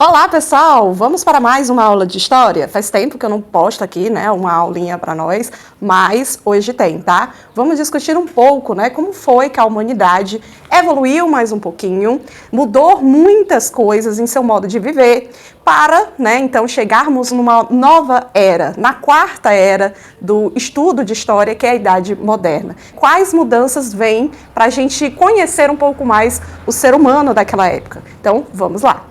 Olá, pessoal! Vamos para mais uma aula de história? Faz tempo que eu não posto aqui, né, uma aulinha para nós, mas hoje tem, tá? Vamos discutir um pouco, né, como foi que a humanidade evoluiu mais um pouquinho, mudou muitas coisas em seu modo de viver, para, né, então chegarmos numa nova era, na quarta era do estudo de história, que é a Idade Moderna. Quais mudanças vêm para a gente conhecer um pouco mais o ser humano daquela época? Então, vamos lá!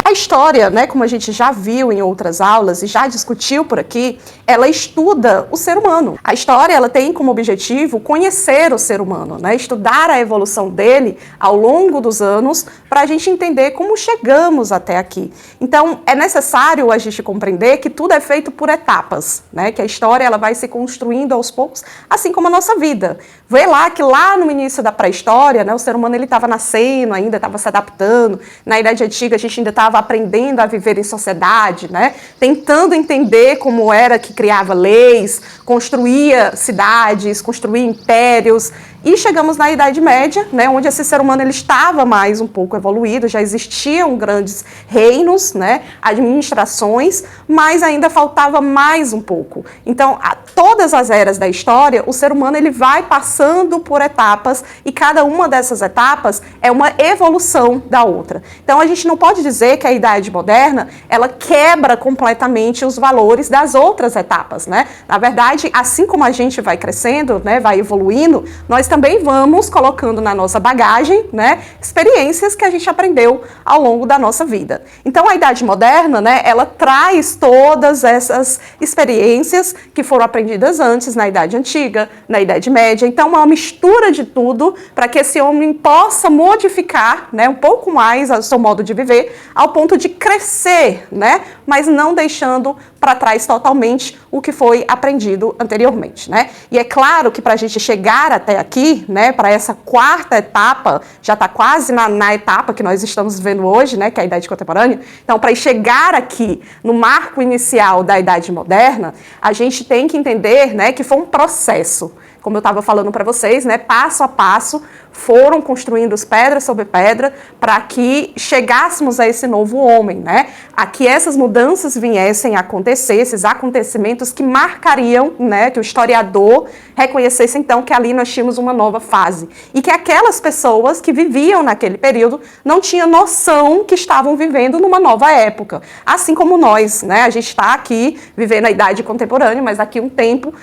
A história, né, como a gente já viu em outras aulas e já discutiu por aqui, ela estuda o ser humano. A história, ela tem como objetivo conhecer o ser humano, né, estudar a evolução dele ao longo dos anos para a gente entender como chegamos até aqui. Então, é necessário a gente compreender que tudo é feito por etapas, né, que a história ela vai se construindo aos poucos, assim como a nossa vida. Vê lá que lá no início da pré-história, né, o ser humano ele estava nascendo ainda, estava se adaptando. Na Idade Antiga a gente ainda estava aprendendo a viver em sociedade, né, tentando entender como era que criava leis, construía cidades, construía impérios. E chegamos na Idade Média, né, onde esse ser humano ele estava mais um pouco evoluído, já existiam grandes reinos, né, administrações, mas ainda faltava mais um pouco. Então, a todas as eras da história, o ser humano ele vai passando por etapas e cada uma dessas etapas é uma evolução da outra. Então, a gente não pode dizer que a Idade Moderna ela quebra completamente os valores das outras etapas, né? Na verdade, assim como a gente vai crescendo, né, vai evoluindo, nós também vamos colocando na nossa bagagem, né, experiências que a gente aprendeu ao longo da nossa vida. Então, a Idade Moderna, né, ela traz todas essas experiências que foram aprendidas antes na Idade Antiga, na Idade Média. Então, uma mistura de tudo para que esse homem possa modificar, né, um pouco mais o seu modo de viver, ao ponto de crescer, né, mas não deixando para trás totalmente o que foi aprendido anteriormente, né? E é claro que para a gente chegar até aqui, né, para essa quarta etapa, já está quase na etapa que nós estamos vivendo hoje, né, que é a Idade Contemporânea. Então, para chegar aqui no marco inicial da Idade Moderna, a gente tem que entender, né, que foi um processo. Como eu estava falando para vocês, né, passo a passo, foram construindo pedra sobre pedra para que chegássemos a esse novo homem, né? A que essas mudanças viessem a acontecer, esses acontecimentos que marcariam, né, que o historiador reconhecesse então que ali nós tínhamos uma nova fase. E que aquelas pessoas que viviam naquele período não tinham noção que estavam vivendo numa nova época. Assim como nós, né? A gente está aqui vivendo a Idade Contemporânea, mas daqui a um tempo,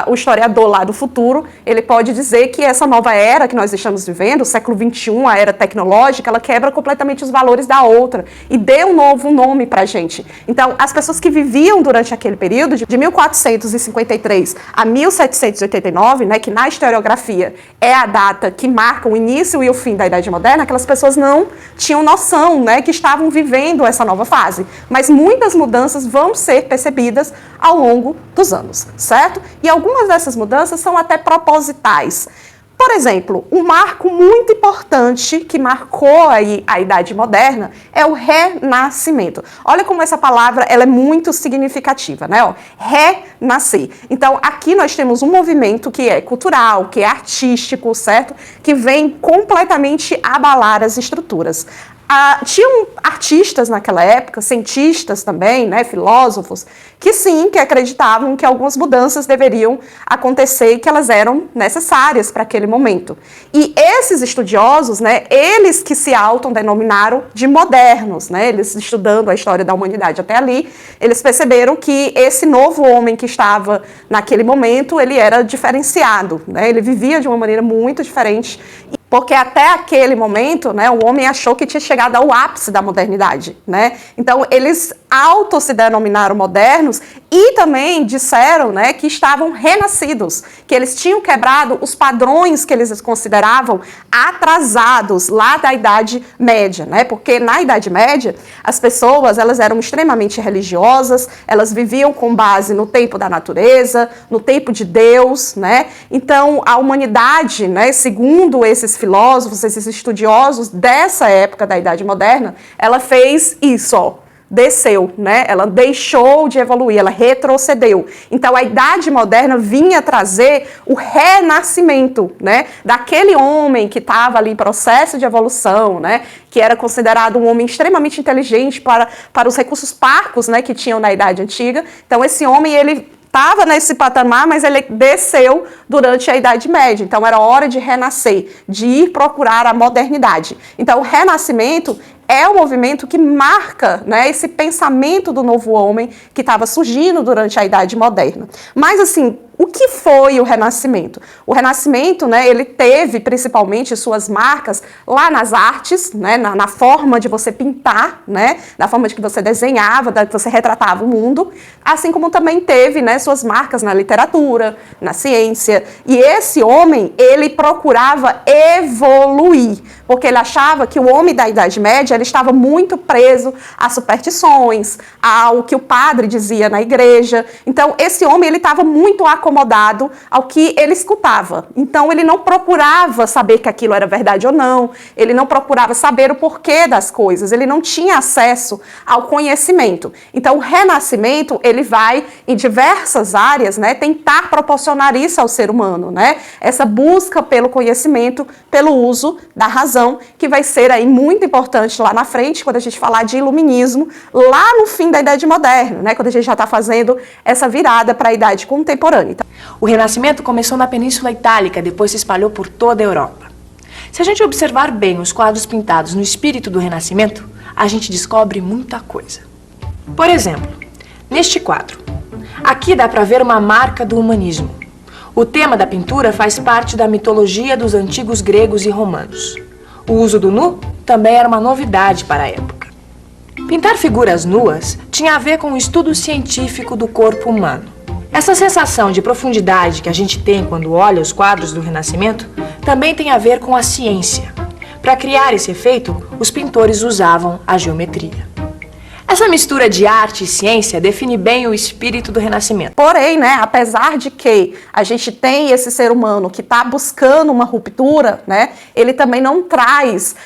o historiador lá do futuro, ele pode dizer que essa nova era que nós estamos vivendo, o século XXI, a era tecnológica, ela quebra completamente os valores da outra e deu um novo nome para a gente. Então, as pessoas que viviam durante aquele período, de 1453 a 1789, né, que na historiografia é a data que marca o início e o fim da Idade Moderna, aquelas pessoas não tinham noção, né, que estavam vivendo essa nova fase. Mas muitas mudanças vão ser percebidas ao longo dos anos, certo? E algumas dessas mudanças são até propositais. Por exemplo, um marco muito importante que marcou aí a Idade Moderna é o Renascimento. Olha como essa palavra ela é muito significativa, né? Ó, renascer. Então, aqui nós temos um movimento que é cultural, que é artístico, certo? Que vem completamente abalar as estruturas. Tinham artistas naquela época, cientistas também, né, filósofos, que sim, que acreditavam que algumas mudanças deveriam acontecer e que elas eram necessárias para aquele momento. E esses estudiosos, né, eles que se autodenominaram de modernos, né, eles estudando a história da humanidade até ali, eles perceberam que esse novo homem que estava naquele momento, ele era diferenciado, né, ele vivia de uma maneira muito diferente. Porque até aquele momento, né, o homem achou que tinha chegado ao ápice da modernidade, né? Então, eles se denominaram modernos e também disseram, né, que estavam renascidos, que eles tinham quebrado os padrões que eles consideravam atrasados lá da Idade Média, né? Porque na Idade Média, as pessoas, elas eram extremamente religiosas, elas viviam com base no tempo da natureza, no tempo de Deus, né? Então, a humanidade, né, segundo esses filósofos, esses estudiosos dessa época da Idade Moderna, ela fez isso, ó. desceu, né? Ela deixou de evoluir, ela retrocedeu. Então a Idade Moderna vinha trazer o renascimento, né? Daquele homem que estava ali em processo de evolução, né? Que era considerado um homem extremamente inteligente para os recursos parcos, né? Que tinham na Idade Antiga. Então esse homem, ele estava nesse patamar, mas ele desceu durante a Idade Média. Então era hora de renascer, de ir procurar a modernidade. Então o renascimento é um movimento que marca, né, esse pensamento do novo homem que estava surgindo durante a Idade Moderna. Mas, assim, o que foi o Renascimento? O Renascimento, né, ele teve principalmente suas marcas lá nas artes, né, na forma de você pintar, né, na forma de que você desenhava, que você retratava o mundo, assim como também teve, né, suas marcas na literatura, na ciência. E esse homem, ele procurava evoluir, porque ele achava que o homem da Idade Média ele estava muito preso a superstições, ao que o padre dizia na igreja. Então, esse homem ele estava muito acomodado ao que ele escutava. Então, ele não procurava saber que aquilo era verdade ou não, ele não procurava saber o porquê das coisas, ele não tinha acesso ao conhecimento. Então, o Renascimento, ele vai, em diversas áreas, né, tentar proporcionar isso ao ser humano, né? Essa busca pelo conhecimento, pelo uso da razão, que vai ser aí muito importante lá na frente, quando a gente falar de iluminismo, lá no fim da Idade Moderna, né, quando a gente já está fazendo essa virada para a Idade Contemporânea. Então, o Renascimento começou na Península Itálica, depois se espalhou por toda a Europa. Se a gente observar bem os quadros pintados no espírito do Renascimento, a gente descobre muita coisa. Por exemplo, neste quadro, aqui dá para ver uma marca do humanismo. O tema da pintura faz parte da mitologia dos antigos gregos e romanos. O uso do nu também era uma novidade para a época. Pintar figuras nuas tinha a ver com o estudo científico do corpo humano. Essa sensação de profundidade que a gente tem quando olha os quadros do Renascimento também tem a ver com a ciência. Para criar esse efeito, os pintores usavam a geometria. Essa mistura de arte e ciência define bem o espírito do Renascimento. Porém, né, apesar de que a gente tem esse ser humano que está buscando uma ruptura, né, ele também não traz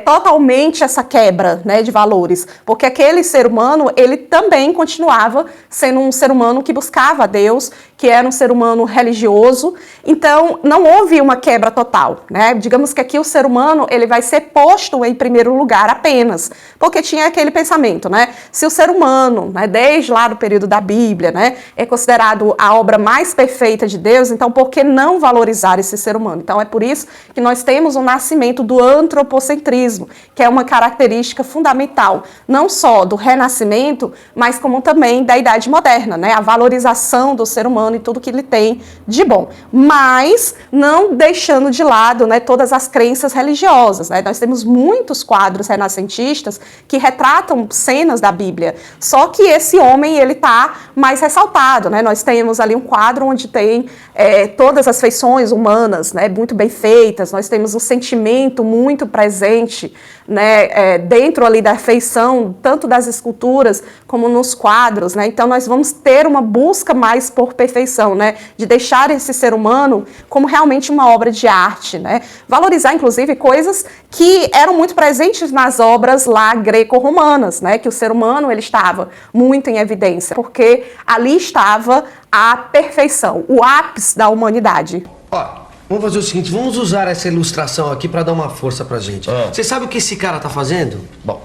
totalmente essa quebra, né, de valores, porque aquele ser humano, ele também continuava sendo um ser humano que buscava a Deus, que era um ser humano religioso. Então, não houve uma quebra total, né? Digamos que aqui o ser humano, ele vai ser posto em primeiro lugar apenas, porque tinha aquele pensamento, né? Se o ser humano, né, desde lá do período da Bíblia, né, é considerado a obra mais perfeita de Deus, então por que não valorizar esse ser humano? Então é por isso que nós temos o nascimento do antropocentrismo, que é uma característica fundamental, não só do Renascimento, mas como também da Idade Moderna, né? A valorização do ser humano e tudo que ele tem de bom, mas não deixando de lado, né, todas as crenças religiosas, né? Nós temos muitos quadros renascentistas que retratam cenas da Bíblia, só que esse homem, ele está mais ressaltado, né? Nós temos ali um quadro onde tem todas as feições humanas, né, muito bem feitas, nós temos um sentimento muito presente, né, dentro ali da feição, tanto das esculturas como nos quadros, né? Então nós vamos ter uma busca mais por perfeição, né, de deixar esse ser humano como realmente uma obra de arte, né? Valorizar inclusive coisas que eram muito presentes nas obras lá greco-romanas, né, que o ser humano ele estava muito em evidência, porque ali estava a perfeição, o ápice da humanidade. Ó, vamos fazer o seguinte, vamos usar essa ilustração aqui pra dar uma força pra gente. Você sabe o que esse cara tá fazendo? Bom,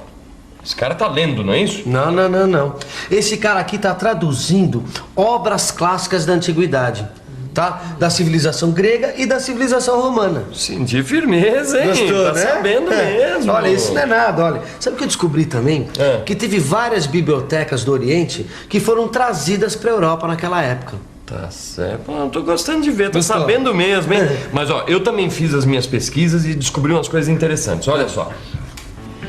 esse cara tá lendo, não é isso? Não. Esse cara aqui tá traduzindo obras clássicas da antiguidade, tá? Da civilização grega e da civilização romana. Senti firmeza, hein? Gostou, tá né? sabendo mesmo. Olha, isso não é nada, olha. Sabe o que eu descobri também? Que teve várias bibliotecas do Oriente que foram trazidas pra Europa naquela época. Tá certo. Pô, tô gostando de ver, tô Gostou? sabendo mesmo, hein? Mas, ó, eu também fiz as minhas pesquisas e descobri umas coisas interessantes. Olha só.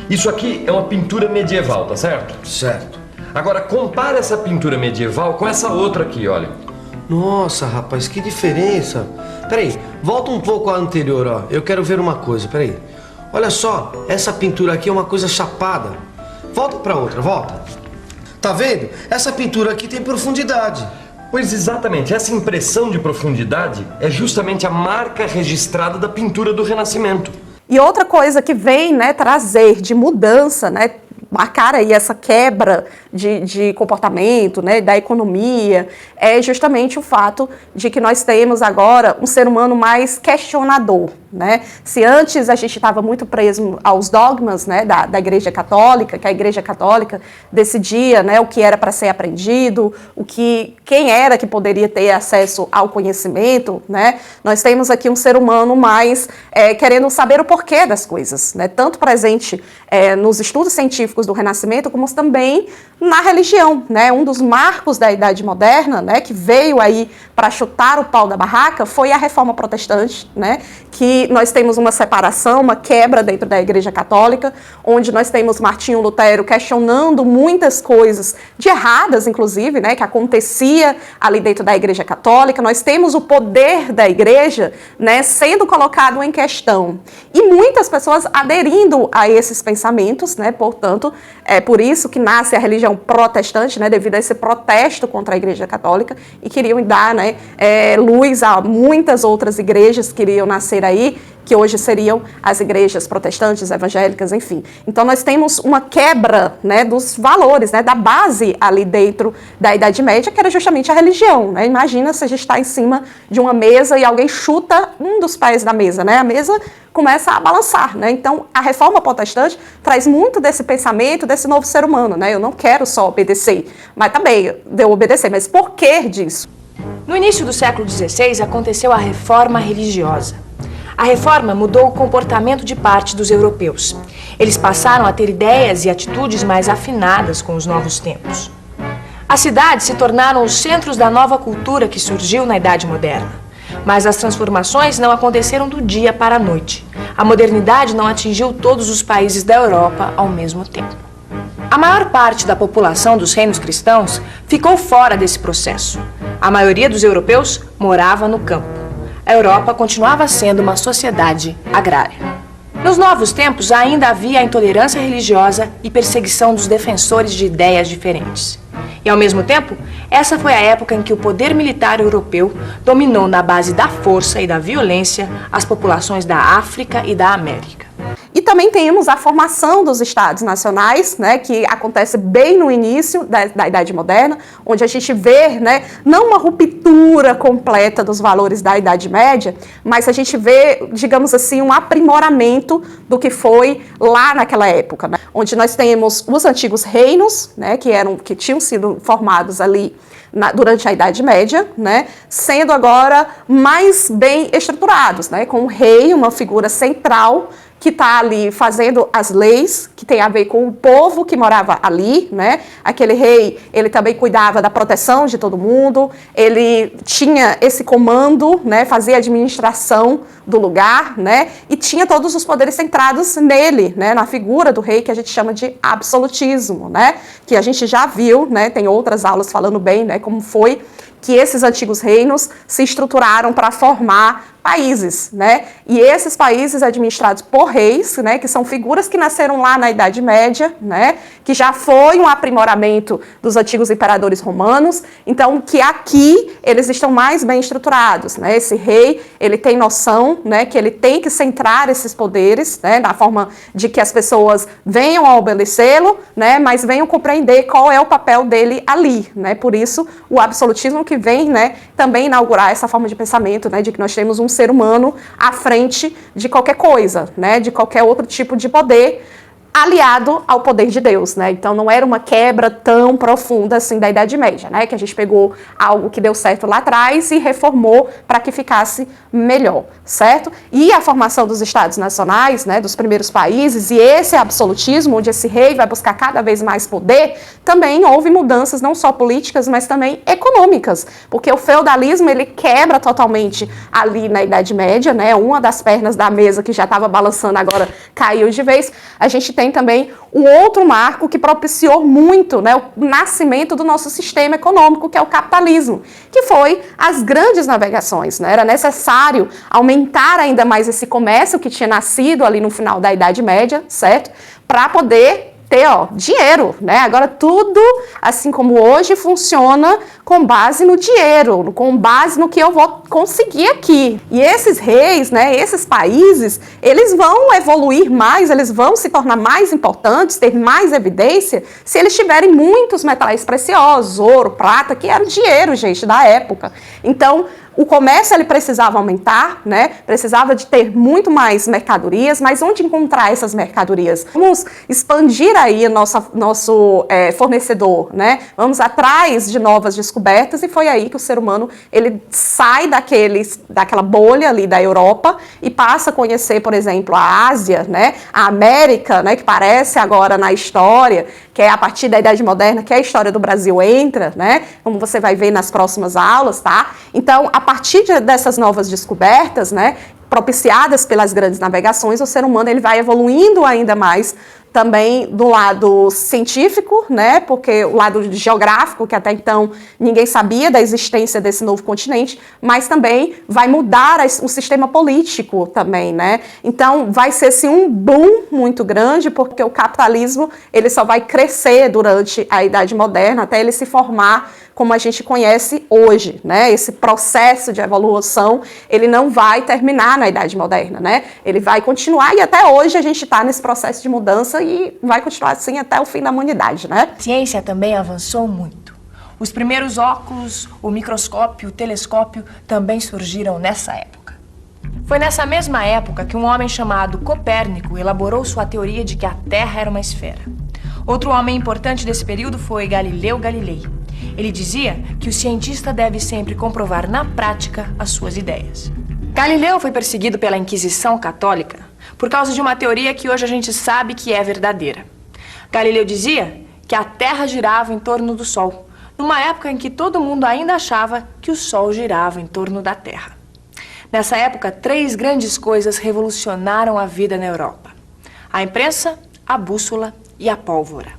Isso aqui é uma pintura medieval, tá certo? Certo. Agora, compara essa pintura medieval com essa outra aqui, olha. Nossa, rapaz, que diferença. Peraí, volta um pouco à anterior, ó. Eu quero ver uma coisa, peraí. Olha só, essa pintura aqui é uma coisa chapada. Volta pra outra, volta. Tá vendo? Essa pintura aqui tem profundidade. Pois exatamente, essa impressão de profundidade é justamente a marca registrada da pintura do Renascimento. E outra coisa que vem, né, trazer de mudança, né, marcar aí essa quebra de comportamento, né, da economia, é justamente o fato de que nós temos agora um ser humano mais questionador, né? Se antes a gente estava muito preso aos dogmas, né, da Igreja Católica, que a Igreja Católica decidia, né, o que era para ser aprendido, quem era que poderia ter acesso ao conhecimento, né? Nós temos aqui um ser humano mais querendo saber o porquê das coisas, né? Tanto presente nos estudos científicos do Renascimento, como também na religião, né? Um dos marcos da Idade Moderna, né, que veio aí para chutar o pau da barraca, foi a Reforma Protestante, né? Que nós temos uma separação, uma quebra dentro da Igreja Católica, onde nós temos Martinho Lutero questionando muitas coisas de erradas, inclusive, né, que acontecia ali dentro da Igreja Católica. Nós temos o poder da Igreja, né, sendo colocado em questão. E muitas pessoas aderindo a esses pensamentos, né, portanto, é por isso que nasce a religião protestante, né, devido a esse protesto contra a Igreja Católica, e queriam dar, né, luz a muitas outras igrejas que iriam nascer aí, que hoje seriam as igrejas protestantes, evangélicas, enfim. Então nós temos uma quebra, né, dos valores, né, da base ali dentro da Idade Média, que era justamente a religião, né? Imagina se a gente está em cima de uma mesa e alguém chuta um dos pés da mesa, né? A mesa começa a balançar, né? Então a Reforma Protestante traz muito desse pensamento, desse novo ser humano, né? Eu não quero só obedecer, mas também devo obedecer, mas por que disso? No início do século XVI aconteceu a Reforma Religiosa. A reforma mudou o comportamento de parte dos europeus. Eles passaram a ter ideias e atitudes mais afinadas com os novos tempos. As cidades se tornaram os centros da nova cultura que surgiu na Idade Moderna. Mas as transformações não aconteceram do dia para a noite. A modernidade não atingiu todos os países da Europa ao mesmo tempo. A maior parte da população dos reinos cristãos ficou fora desse processo. A maioria dos europeus morava no campo. A Europa continuava sendo uma sociedade agrária. Nos novos tempos, ainda havia a intolerância religiosa e perseguição dos defensores de ideias diferentes. E, ao mesmo tempo, essa foi a época em que o poder militar europeu dominou na base da força e da violência as populações da África e da América. E também temos a formação dos Estados Nacionais, né, que acontece bem no início da Idade Moderna, onde a gente vê, né, não uma ruptura completa dos valores da Idade Média, mas a gente vê, digamos assim, um aprimoramento do que foi lá naquela época, né, onde nós temos os antigos reinos, né, que tinham sido formados ali durante a Idade Média, né, sendo agora mais bem estruturados, né, com o rei, uma figura central, que está ali fazendo as leis, que tem a ver com o povo que morava ali, né? Aquele rei, ele também cuidava da proteção de todo mundo, ele tinha esse comando, né? Fazia a administração do lugar, né? E tinha todos os poderes centrados nele, né? Na figura do rei, que a gente chama de absolutismo, né? Que a gente já viu, né? Tem outras aulas falando bem, né? Como foi que esses antigos reinos se estruturaram para formar países, né? E esses países administrados por reis, né, que são figuras que nasceram lá na Idade Média, né, que já foi um aprimoramento dos antigos imperadores romanos, então que aqui eles estão mais bem estruturados, né? Esse rei, ele tem noção, né, que ele tem que centrar esses poderes, né, da forma de que as pessoas venham a obedecê-lo, né, mas venham compreender qual é o papel dele ali, né? Por isso o absolutismo que vem, né, também inaugurar essa forma de pensamento, né, de que nós temos um ser humano à frente de qualquer coisa, né, de qualquer outro tipo de poder, aliado ao poder de Deus, né? Então não era uma quebra tão profunda assim da Idade Média, né? Que a gente pegou algo que deu certo lá atrás e reformou para que ficasse melhor, certo? E a formação dos Estados Nacionais, né, dos primeiros países, e esse absolutismo, onde esse rei vai buscar cada vez mais poder, também houve mudanças não só políticas, mas também econômicas, porque o feudalismo, ele quebra totalmente ali na Idade Média, né? Uma das pernas da mesa que já estava balançando agora caiu de vez. A gente tem também um outro marco que propiciou muito, né, o nascimento do nosso sistema econômico, que é o capitalismo, que foi as grandes navegações, né? Era necessário aumentar ainda mais esse comércio que tinha nascido ali no final da Idade Média, certo? Para poder ter, dinheiro, né? Agora tudo, assim como hoje, funciona com base no dinheiro, com base no que eu vou conseguir aqui. E esses reis, né, esses países, eles vão evoluir mais, eles vão se tornar mais importantes, ter mais evidência, se eles tiverem muitos metais preciosos, ouro, prata, que era o dinheiro, gente, da época. Então, o comércio ele precisava aumentar, né? Precisava de ter muito mais mercadorias, mas onde encontrar essas mercadorias? Vamos expandir aí nosso fornecedor, né? Vamos atrás de novas descobertas, e foi aí que o ser humano ele sai daquela bolha ali da Europa e passa a conhecer, por exemplo, a Ásia, né? A América, né? Que parece agora na história, que é a partir da Idade Moderna que a história do Brasil entra, né? Como você vai ver nas próximas aulas, tá? Então, a partir dessas novas descobertas, né, propiciadas pelas grandes navegações, o ser humano ele vai evoluindo ainda mais também do lado científico, né, porque o lado geográfico, que até então ninguém sabia da existência desse novo continente, mas também vai mudar o sistema político também, né. Então vai ser assim, um boom muito grande, porque o capitalismo ele só vai crescer durante a Idade Moderna até ele se formar como a gente conhece hoje, né? Esse processo de evolução, ele não vai terminar na Idade Moderna, né? Ele vai continuar, e até hoje a gente está nesse processo de mudança e vai continuar assim até o fim da humanidade, né? A ciência também avançou muito. Os primeiros óculos, o microscópio, o telescópio também surgiram nessa época. Foi nessa mesma época que um homem chamado Copérnico elaborou sua teoria de que a Terra era uma esfera. Outro homem importante desse período foi Galileu Galilei. Ele dizia que o cientista deve sempre comprovar na prática as suas ideias. Galileu foi perseguido pela Inquisição Católica por causa de uma teoria que hoje a gente sabe que é verdadeira. Galileu dizia que a Terra girava em torno do Sol, numa época em que todo mundo ainda achava que o Sol girava em torno da Terra. Nessa época, 3 grandes coisas revolucionaram a vida na Europa: a imprensa, a bússola e a pólvora.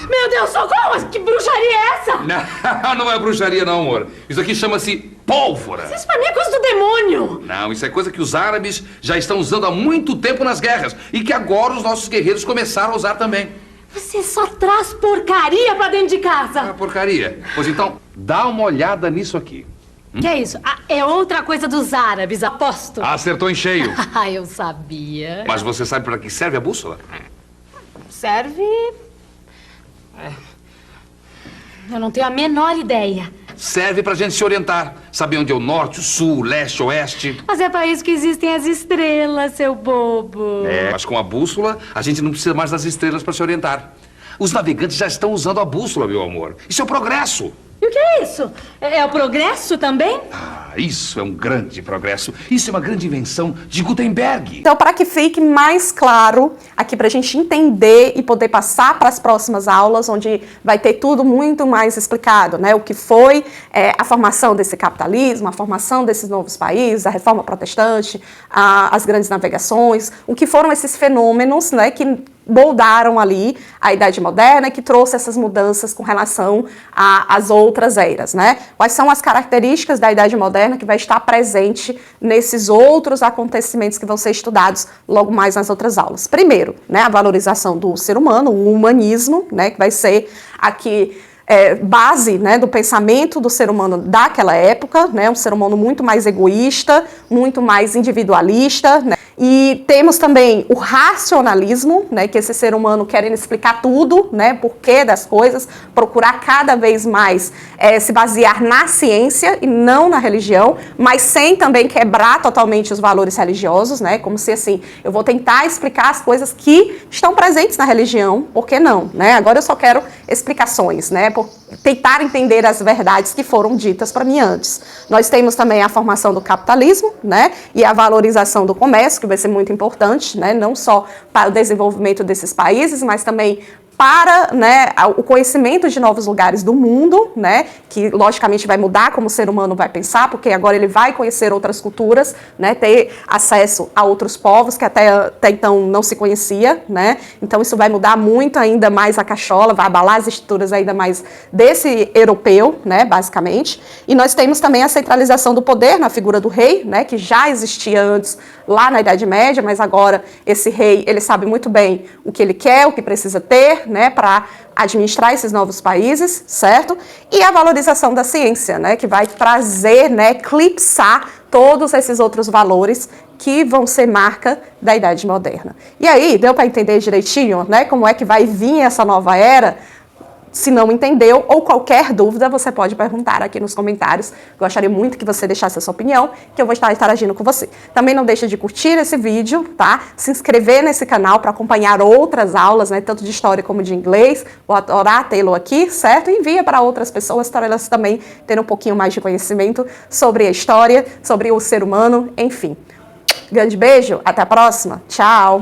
Meu Deus, socorro! Que bruxaria é essa? Não é bruxaria não, amor. Isso aqui chama-se pólvora. Isso pra mim é coisa do demônio. Não, isso é coisa que os árabes já estão usando há muito tempo nas guerras e que agora os nossos guerreiros começaram a usar também. Você só traz porcaria pra dentro de casa. Ah, porcaria. Pois então, dá uma olhada nisso aqui. Que é isso? Ah, é outra coisa dos árabes, aposto. Acertou em cheio. Ah, eu sabia. Mas você sabe para que serve a bússola? Serve... Eu não tenho a menor ideia. Serve pra gente se orientar. Saber onde é o norte, o sul, o leste, o oeste. Mas é pra isso que existem as estrelas, seu bobo. Mas com a bússola, a gente não precisa mais das estrelas para se orientar. Os navegantes já estão usando a bússola, meu amor. Isso é o progresso. E o que é isso? É o progresso também? Ah, isso é um grande progresso. Isso é uma grande invenção de Gutenberg. Então, para que fique mais claro aqui para a gente entender e poder passar para as próximas aulas, onde vai ter tudo muito mais explicado, né? O que foi a formação desse capitalismo, a formação desses novos países, a reforma protestante, as grandes navegações, o que foram esses fenômenos, né, que moldaram ali a Idade Moderna e que trouxe essas mudanças com relação às outras eras, né? Quais são as características da Idade Moderna que vai estar presente nesses outros acontecimentos que vão ser estudados logo mais nas outras aulas? Primeiro, né, a valorização do ser humano, o humanismo, né, que vai ser aqui base, né, do pensamento do ser humano daquela época, né, um ser humano muito mais egoísta, muito mais individualista, né? E temos também o racionalismo, né, que esse ser humano querendo explicar tudo, né, porquê das coisas, procurar cada vez mais se basear na ciência e não na religião, mas sem também quebrar totalmente os valores religiosos, né, como se assim, eu vou tentar explicar as coisas que estão presentes na religião, por que não, né? Agora eu só quero explicações, né, por tentar entender as verdades que foram ditas para mim antes. Nós temos também a formação do capitalismo, né, e a valorização do comércio, que vai ser muito importante, né, não só para o desenvolvimento desses países, mas também para, né, o conhecimento de novos lugares do mundo, né, que logicamente vai mudar como o ser humano vai pensar, porque agora ele vai conhecer outras culturas, né, ter acesso a outros povos que até então não se conhecia, né, então isso vai mudar muito ainda mais a cachola, vai abalar as estruturas ainda mais desse europeu, né, basicamente. E nós temos também a centralização do poder na figura do rei, né, que já existia antes lá na Idade Média, mas agora esse rei, ele sabe muito bem o que ele quer, o que precisa ter, né, para administrar esses novos países, certo? E a valorização da ciência, né, que vai trazer, né, eclipsar todos esses outros valores que vão ser marca da Idade Moderna. E aí, deu para entender direitinho, né, como é que vai vir essa nova era? Se não entendeu ou qualquer dúvida, você pode perguntar aqui nos comentários. Gostaria muito que você deixasse a sua opinião, que eu vou estar interagindo com você. Também não deixe de curtir esse vídeo, tá? Se inscrever nesse canal para acompanhar outras aulas, né? Tanto de história como de inglês. Vou adorar tê-lo aqui, certo? E envia para outras pessoas para elas também terem um pouquinho mais de conhecimento sobre a história, sobre o ser humano, enfim. Grande beijo, até a próxima. Tchau!